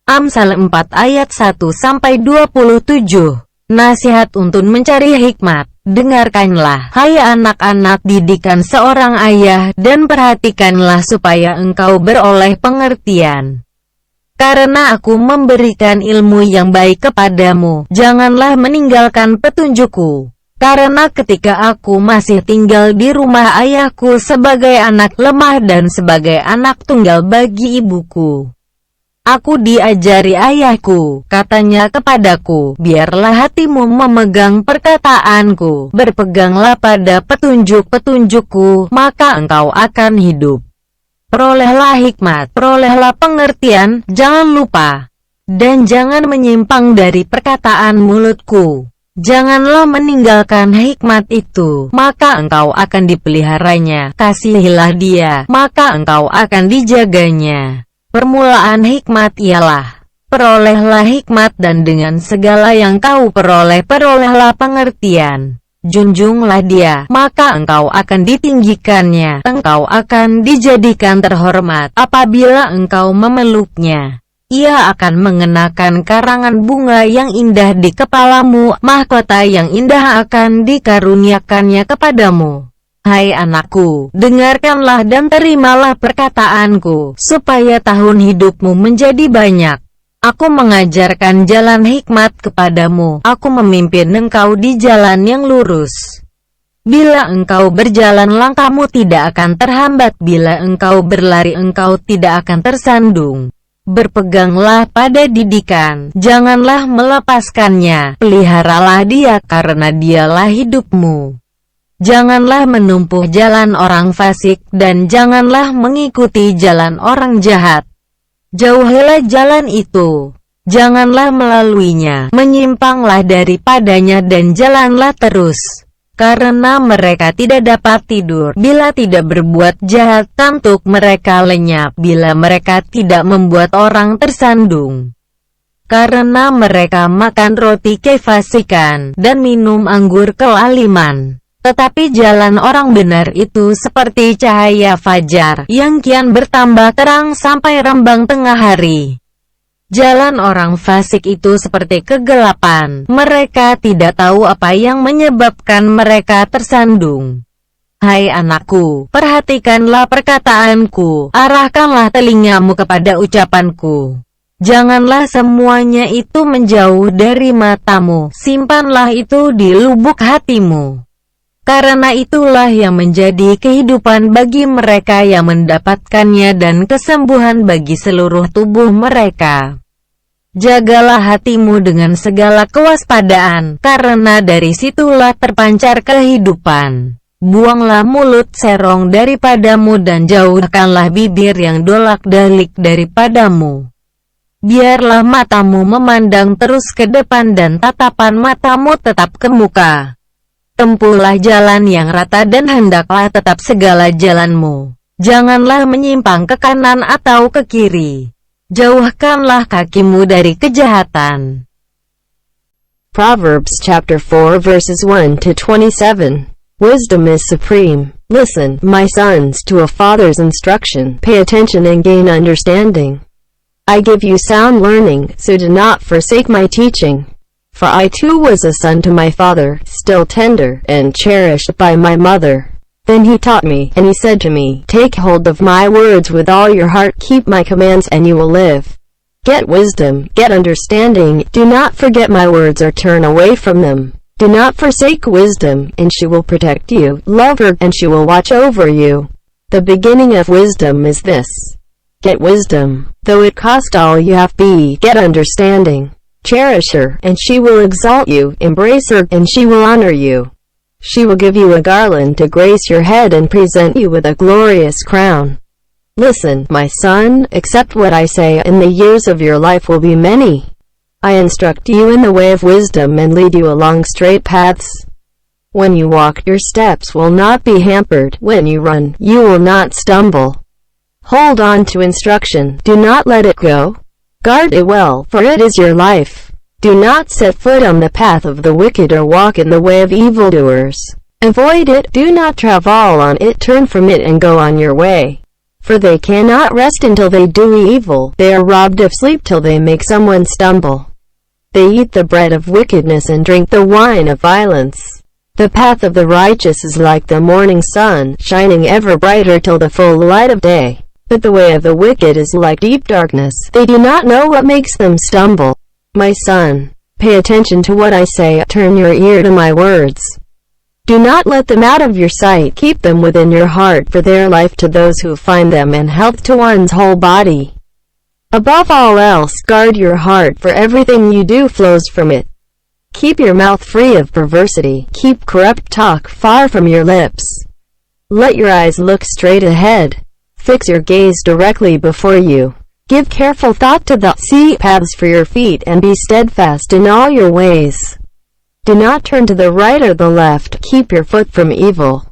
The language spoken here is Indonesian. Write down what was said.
Amsal 4 ayat 1-27. Nasihat untuk mencari hikmat. Dengarkanlah, hai anak-anak, didikan seorang ayah, dan perhatikanlah supaya engkau beroleh pengertian. Karena aku memberikan ilmu yang baik kepadamu, janganlah meninggalkan petunjukku. Karena ketika aku masih tinggal di rumah ayahku sebagai anak lemah dan sebagai anak tunggal bagi ibuku, aku diajari ayahku, katanya kepadaku, biarlah hatimu memegang perkataanku, berpeganglah pada petunjuk-petunjukku, maka engkau akan hidup. Perolehlah hikmat, perolehlah pengertian, jangan lupa, dan jangan menyimpang dari perkataan mulutku. Janganlah meninggalkan hikmat itu, maka engkau akan dipeliharanya. Kasihilah dia, maka engkau akan dijaganya. Permulaan hikmat ialah, perolehlah hikmat, dan dengan segala yang kau peroleh, perolehlah pengertian. Junjunglah dia, maka engkau akan ditinggikannya. Engkau akan dijadikan terhormat apabila engkau memeluknya. Ia akan mengenakan karangan bunga yang indah di kepalamu, mahkota yang indah akan dikaruniakannya kepadamu. Hai anakku, dengarkanlah dan terimalah perkataanku, supaya tahun hidupmu menjadi banyak. Aku mengajarkan jalan hikmat kepadamu, aku memimpin engkau di jalan yang lurus. Bila engkau berjalan, langkahmu tidak akan terhambat, bila engkau berlari, engkau tidak akan tersandung. Berpeganglah pada didikan, janganlah melepaskannya, peliharalah dia, karena dialah hidupmu. Janganlah menumpuh jalan orang fasik, dan janganlah mengikuti jalan orang jahat. Jauhilah jalan itu, janganlah melaluinya, menyimpanglah daripadanya dan jalanlah terus. Karena mereka tidak dapat tidur bila tidak berbuat jahat, kantuk mereka lenyap bila mereka tidak membuat orang tersandung. Karena mereka makan roti kefasikan dan minum anggur kelaliman. Tetapi jalan orang benar itu seperti cahaya fajar yang kian bertambah terang sampai rembang tengah hari. Jalan orang fasik itu seperti kegelapan, mereka tidak tahu apa yang menyebabkan mereka tersandung. Hai anakku, perhatikanlah perkataanku, arahkanlah telingamu kepada ucapanku. Janganlah semuanya itu menjauh dari matamu, simpanlah itu di lubuk hatimu. Karena itulah yang menjadi kehidupan bagi mereka yang mendapatkannya dan kesembuhan bagi seluruh tubuh mereka. Jagalah hatimu dengan segala kewaspadaan, karena dari situlah terpancar kehidupan. Buanglah mulut serong daripadamu dan jauhkanlah bibir yang dolak-dalik daripadamu. Biarlah matamu memandang terus ke depan dan tatapan matamu tetap ke muka. Tempuhlah jalan yang rata dan hendaklah tetap segala jalanmu. Janganlah menyimpang ke kanan atau ke kiri. Jauhkanlah kakimu dari kejahatan. Proverbs chapter 4 verses 1-27. Wisdom is supreme. Listen, my sons, to a father's instruction. Pay attention and gain understanding. I give you sound learning, so do not forsake my teaching. For I too was a son to my father, still tender, and cherished by my mother. Then he taught me, and he said to me, take hold of my words with all your heart, keep my commands, and you will live. Get wisdom, get understanding, do not forget my words or turn away from them. Do not forsake wisdom, and she will protect you. Love her, and she will watch over you. The beginning of wisdom is this. Get wisdom, though it cost all you have. Get understanding. Cherish her, and she will exalt you. Embrace her, and she will honor you. She will give you a garland to grace your head and present you with a glorious crown. Listen, my son, accept what I say, and the years of your life will be many. I instruct you in the way of wisdom and lead you along straight paths. When you walk, your steps will not be hampered. When you run, you will not stumble. Hold on to instruction, do not let it go. Guard it well, for it is your life. Do not set foot on the path of the wicked or walk in the way of evildoers. Avoid it, do not travel on it, turn from it and go on your way. For they cannot rest until they do evil. They are robbed of sleep till they make someone stumble. They eat the bread of wickedness and drink the wine of violence. The path of the righteous is like the morning sun, shining ever brighter till the full light of day. But the way of the wicked is like deep darkness. They do not know what makes them stumble. My son, pay attention to what I say. Turn your ear to my words. Do not let them out of your sight. Keep them within your heart, for they are life to those who find them and health to one's whole body. Above all else, guard your heart, for everything you do flows from it. Keep your mouth free of perversity. Keep corrupt talk far from your lips. Let your eyes look straight ahead. Fix your gaze directly before you. Give careful thought to the paths for your feet, and be steadfast in all your ways. Do not turn to the right or the left. Keep your foot from evil.